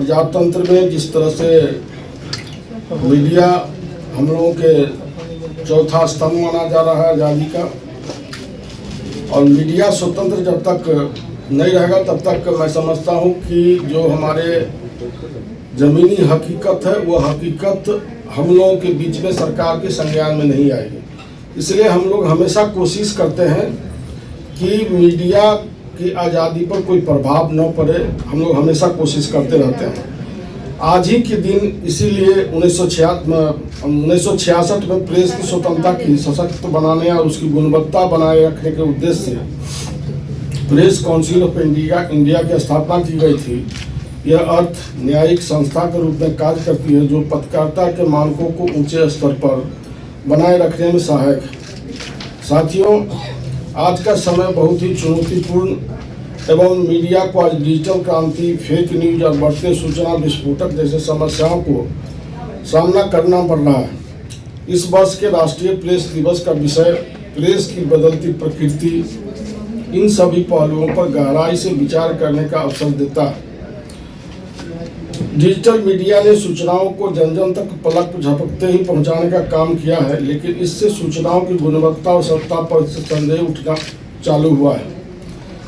प्रजातंत्र में जिस तरह से मीडिया हम लोगों के चौथा स्तंभ माना जा रहा है आज़ादी का, और मीडिया स्वतंत्र जब तक नहीं रहेगा तब तक मैं समझता हूँ कि जो हमारे ज़मीनी हकीकत है वो हकीकत हम लोगों के बीच में सरकार के संज्ञान में नहीं आएगी। इसलिए हम लोग हमेशा कोशिश करते हैं कि मीडिया की आज़ादी पर कोई प्रभाव न पड़े। हम लोग हमेशा कोशिश करते रहते हैं। आज ही के दिन इसीलिए 1966 में प्रेस की स्वतंत्रता की सशक्त बनाने और उसकी गुणवत्ता बनाए रखने के उद्देश्य से प्रेस काउंसिल ऑफ इंडिया की स्थापना की गई थी। यह अर्थ न्यायिक संस्था के रूप में कार्य करती है जो पत्रकारिता के मानकों को ऊंचे स्तर पर बनाए रखने में सहायक है। साथियों, आज का समय बहुत ही चुनौतीपूर्ण एवं मीडिया को आज डिजिटल क्रांति, फेक न्यूज और बढ़ते सूचना विस्फोटक जैसे समस्याओं को सामना करना पड़ रहा है। इस वर्ष के राष्ट्रीय प्रेस दिवस का विषय प्रेस की बदलती प्रकृति, इन सभी पहलुओं पर गहराई से विचार करने का अवसर देता है। डिजिटल मीडिया ने सूचनाओं को जन जन तक पलक झपकते ही पहुंचाने का काम किया है, लेकिन इससे सूचनाओं की गुणवत्ता और सत्ता पर संदेह उठना चालू हुआ है।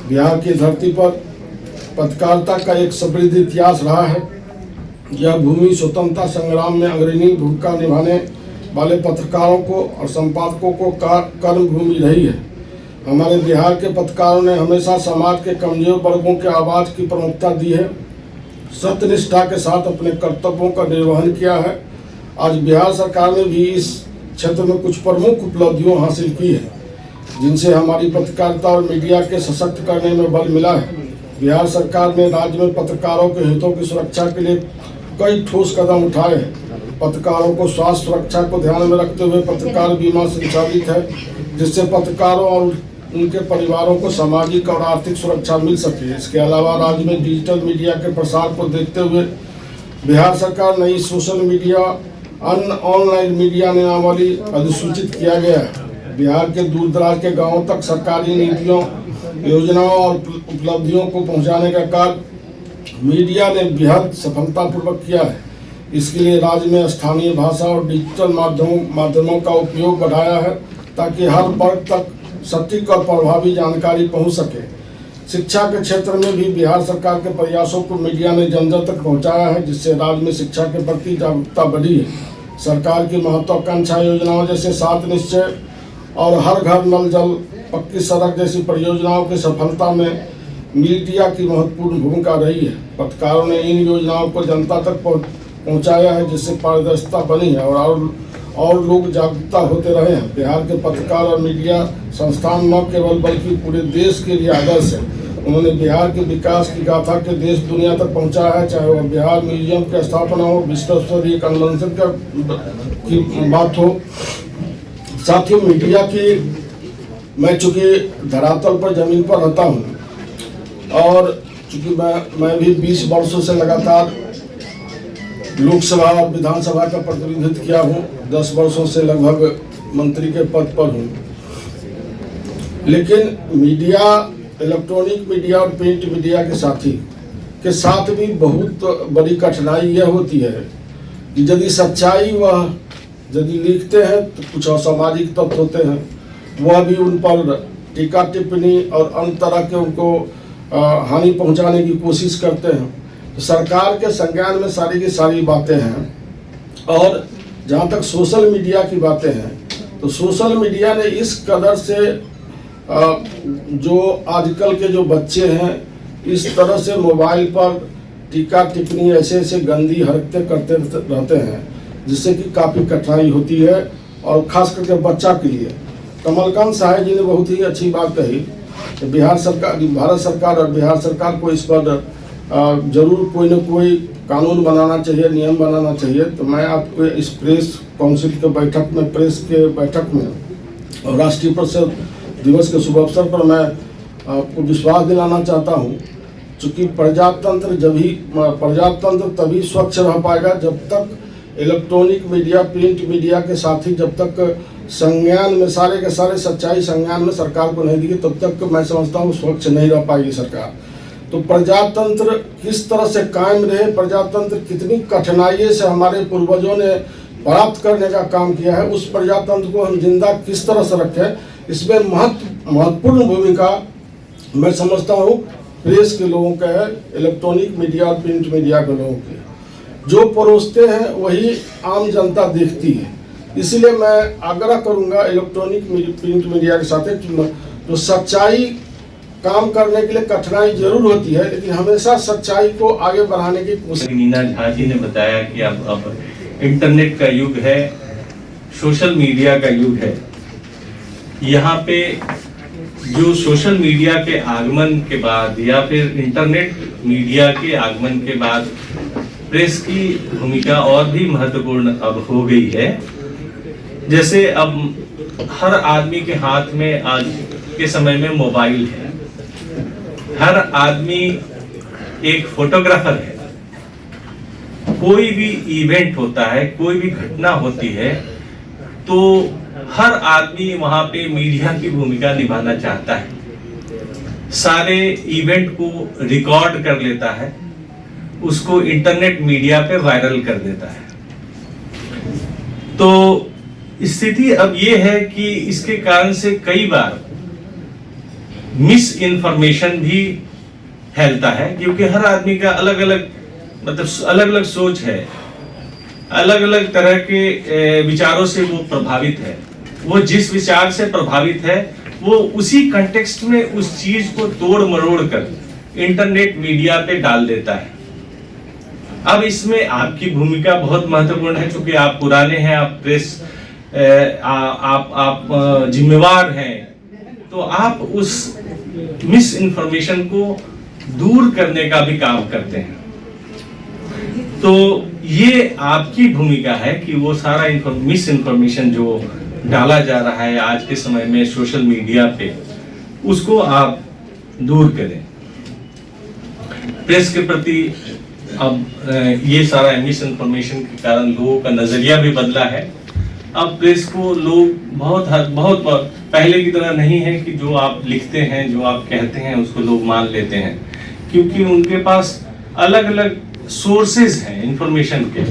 बिहार की धरती पर पत्रकारिता का एक समृद्ध इतिहास रहा है। यह भूमि स्वतंत्रता संग्राम में अग्रणी भूमिका निभाने वाले पत्रकारों को और संपादकों को कर्म भूमि रही है। हमारे बिहार के पत्रकारों ने हमेशा समाज के कमजोर वर्गों के आवाज़ की प्रमुखता दी है, सत्यनिष्ठा के साथ अपने कर्तव्यों का निर्वहन किया है। आज बिहार सरकार ने भी इस क्षेत्र में कुछ प्रमुख उपलब्धियों हासिल की है, जिनसे हमारी पत्रकारिता और मीडिया के सशक्त करने में बल मिला है। बिहार सरकार ने राज्य में पत्रकारों के हितों की सुरक्षा के लिए कई ठोस कदम उठाए हैं। पत्रकारों को स्वास्थ्य सुरक्षा को ध्यान में रखते हुए पत्रकार बीमा संचालित है, जिससे पत्रकारों और उनके परिवारों को सामाजिक और आर्थिक सुरक्षा मिल सके। इसके अलावा राज्य में डिजिटल मीडिया के प्रसार को देखते हुए बिहार सरकार नई सोशल मीडिया ऑनलाइन मीडिया नियमावली अधिसूचित किया गया है। बिहार के दूर दराज के गांवों तक सरकारी नीतियों, योजनाओं और उपलब्धियों को पहुंचाने का कार्य मीडिया ने बेहद सफलतापूर्वक किया है। इसके लिए राज्य में स्थानीय भाषा और डिजिटल माध्यमों का उपयोग बढ़ाया है, ताकि हर वर्ग तक सटीक और प्रभावी जानकारी पहुंच सके। शिक्षा के क्षेत्र में भी बिहार सरकार के प्रयासों को मीडिया ने जन जन तक पहुंचाया है, जिससे राज्य में शिक्षा के प्रति जागरूकता बढ़ी है। सरकार की महत्वाकांक्षा योजनाओं जैसे 7 निश्चय और हर घर नल जल, पक्की सड़क जैसी परियोजनाओं की सफलता में मीडिया की महत्वपूर्ण भूमिका रही है। पत्रकारों ने इन योजनाओं को जनता तक पहुंचाया है, जिससे पारदर्शिता बनी है और लोग जागरूकता होते रहे हैं। बिहार के पत्रकार और मीडिया संस्थान न केवल बल्कि पूरे देश के लिए आदर्श है। उन्होंने बिहार के विकास की गाथा के देश दुनिया तक पहुंचाया है, चाहे वह बिहार म्यूजियम की स्थापना हो, विश्व स्तरीय कन्वेंशन की बात हो। साथियों, मीडिया की मैं चूँकि धरातल पर जमीन पर रहता हूँ और चूँकि मैं भी 20 वर्षों से लगातार लोकसभा और विधानसभा का प्रतिनिधित्व किया हूँ, 10 वर्षों से लगभग मंत्री के पद पर हूँ। लेकिन मीडिया, इलेक्ट्रॉनिक मीडिया और प्रिंट मीडिया के साथ भी बहुत बड़ी कठिनाई यह होती है कि यदि सच्चाई वह यदि लिखते हैं तो कुछ असामाजिक तत्व होते हैं, वह भी उन पर टीका टिप्पणी और अन्य तरह के उनको हानि पहुंचाने की कोशिश करते हैं। तो सरकार के संज्ञान में सारी की सारी बातें हैं। और जहाँ तक सोशल मीडिया की बातें हैं, तो सोशल मीडिया ने इस कदर से जो आजकल के जो बच्चे हैं, इस तरह से मोबाइल पर टीका टिप्पणी ऐसे गंदी हरकतें करते रहते हैं, जिससे कि काफ़ी कठिनाई होती है और ख़ास करके बच्चा के लिए। कमलकांत साहब जी ने बहुत ही अच्छी बात कही कि भारत सरकार और बिहार सरकार को इस पर जरूर कोई न कोई कानून बनाना चाहिए, नियम बनाना चाहिए। तो मैं आपको इस प्रेस काउंसिल के प्रेस के बैठक में और राष्ट्रीय प्रेस दिवस के शुभ अवसर पर मैं आपको विश्वास दिलाना चाहता हूँ, चूँकि प्रजातंत्र तभी स्वच्छ रह पाएगा जब तक इलेक्ट्रॉनिक मीडिया, प्रिंट मीडिया के साथ ही जब तक संज्ञान में सारे के सारे सच्चाई संज्ञान में सरकार को नहीं दी, तब तक मैं समझता हूँ स्वच्छ नहीं रह पाएगी सरकार। तो प्रजातंत्र किस तरह से कायम रहे, प्रजातंत्र कितनी कठिनाइयों से हमारे पूर्वजों ने प्राप्त करने का काम किया है, उस प्रजातंत्र को हम जिंदा किस तरह से रखें, इसमें महत्वपूर्ण भूमिका मैं समझता हूँ प्रेस के लोगों का है, इलेक्ट्रॉनिक मीडिया और प्रिंट मीडिया के लोगों के। जो परोसते हैं वही आम जनता देखती है। इसलिए मैं आग्रह करूंगा इलेक्ट्रॉनिक प्रिंट मीडिया के साथ तो सच्चाई काम करने के लिए कठिनाई जरूर होती है, लेकिन हमेशा सच्चाई को आगे बढ़ाने की कोशिश। मीना झा जी ने बताया कि अब इंटरनेट का युग है, सोशल मीडिया का युग है। यहाँ पे जो सोशल मीडिया के आगमन के बाद या फिर इंटरनेट मीडिया के आगमन के बाद प्रेस की भूमिका और भी महत्वपूर्ण अब हो गई है। जैसे अब हर आदमी के हाथ में आज के समय में मोबाइल है, हर आदमी एक फोटोग्राफर है। कोई भी इवेंट होता है, कोई भी घटना होती है, तो हर आदमी वहां पे मीडिया की भूमिका निभाना चाहता है। सारे इवेंट को रिकॉर्ड कर लेता है, उसको इंटरनेट मीडिया पे वायरल कर देता है। तो स्थिति अब ये है कि इसके कारण से कई बार मिस इन्फॉर्मेशन भी फैलता है, क्योंकि हर आदमी का अलग अलग अलग अलग सोच है, अलग अलग तरह के विचारों से वो प्रभावित है। वो जिस विचार से प्रभावित है वो उसी कंटेक्स्ट में उस चीज को तोड़ मरोड़ कर इंटरनेट मीडिया पे डाल देता है। अब इसमें आपकी भूमिका बहुत महत्वपूर्ण है, क्योंकि आप पुराने हैं, आप प्रेस आप जिम्मेवार हैं, तो आप उस मिस इन्फॉर्मेशन को दूर करने का भी काम करते हैं। तो ये आपकी भूमिका है कि वो सारा मिस इन्फॉर्मेशन जो डाला जा रहा है आज के समय में सोशल मीडिया पे, उसको आप दूर करें। प्रेस के प्रति अब ये सारा मिस इन्फॉर्मेशन के कारण लोगों का नजरिया भी बदला है। अब प्रेस को लोग बहुत पहले की तरह नहीं है कि जो आप लिखते हैं, जो आप कहते हैं, उसको लोग मान लेते हैं, क्योंकि उनके पास अलग अलग सोर्सेज हैं इंफॉर्मेशन के।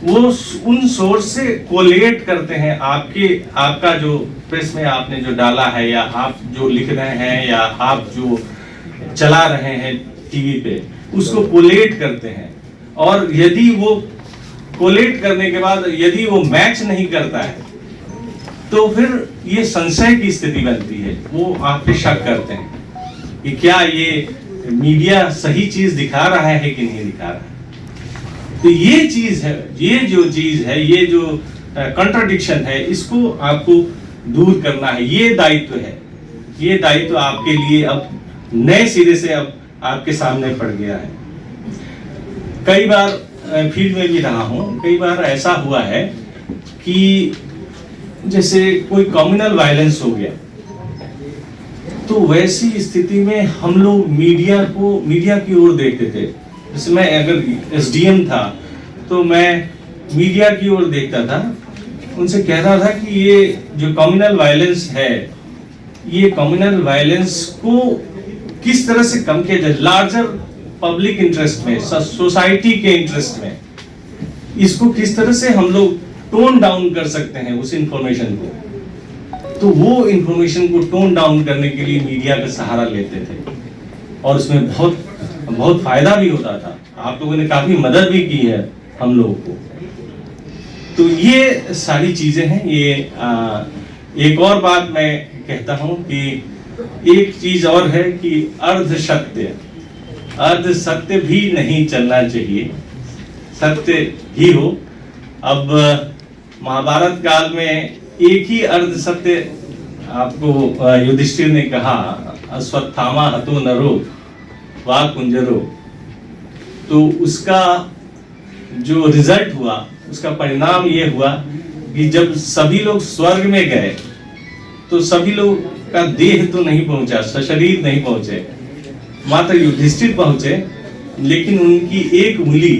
वो उन सोर्स से कोलेट करते हैं आपका जो प्रेस में आपने जो डाला है, या आप जो लिख रहे हैं, या आप जो चला रहे हैं टीवी पे, उसको कोलेट करते हैं। और यदि वो कोलेट करने के बाद यदि वो मैच नहीं करता है, तो फिर ये संशय की स्थिति बनती है। वो आप पे शक करते हैं कि क्या ये मीडिया सही चीज दिखा रहा है कि नहीं दिखा रहा है। तो ये चीज है, ये जो चीज है, ये जो कंट्राडिक्शन है, इसको आपको दूर करना है। ये दायित्व है, ये दायित्व आपके लिए अब नए सिरे से अब आपके सामने पड़ गया है। कई बार फील्ड में भी रहा हूं, कई बार ऐसा हुआ है कि जैसे कोई कम्युनल वायलेंस हो गया, तो वैसी स्थिति में हम लोग मीडिया की ओर देखते थे। जैसे मैं अगर एसडीएम था तो मैं मीडिया की ओर देखता था, उनसे कहता था कि ये जो कम्युनल वायलेंस है, ये कम्युनल वायलेंस को किस तरह से कम किया जाए, लार्जर पब्लिक इंटरेस्ट में, सोसाइटी के इंटरेस्ट में, इसको किस तरह से हम लोग टोन डाउन कर सकते हैं उस इंफॉर्मेशन को। तो वो इंफॉर्मेशन को टोन डाउन करने के लिए मीडिया का सहारा लेते थे, और उसमें बहुत फायदा भी होता था। आप लोगों ने काफी मदद भी की है हम लोगों को। तो ये सारी चीजें हैं। ये एक और बात मैं कहता हूं कि एक चीज और है कि अर्ध सत्य भी नहीं चलना चाहिए, सत्य ही हो। अब महाभारत काल में एक ही अर्ध सत्य आपको युधिष्ठिर ने कहा, अश्वत्थामा हतो नरो वा कुंजरो। तो उसका जो रिजल्ट हुआ, उसका परिणाम ये हुआ कि जब सभी लोग स्वर्ग में गए तो सभी लोग का देह तो नहीं पहुंचा, सशरीर नहीं पहुंचे, मात्र युधिष्ठिर पहुंचे, लेकिन उनकी एक उंगली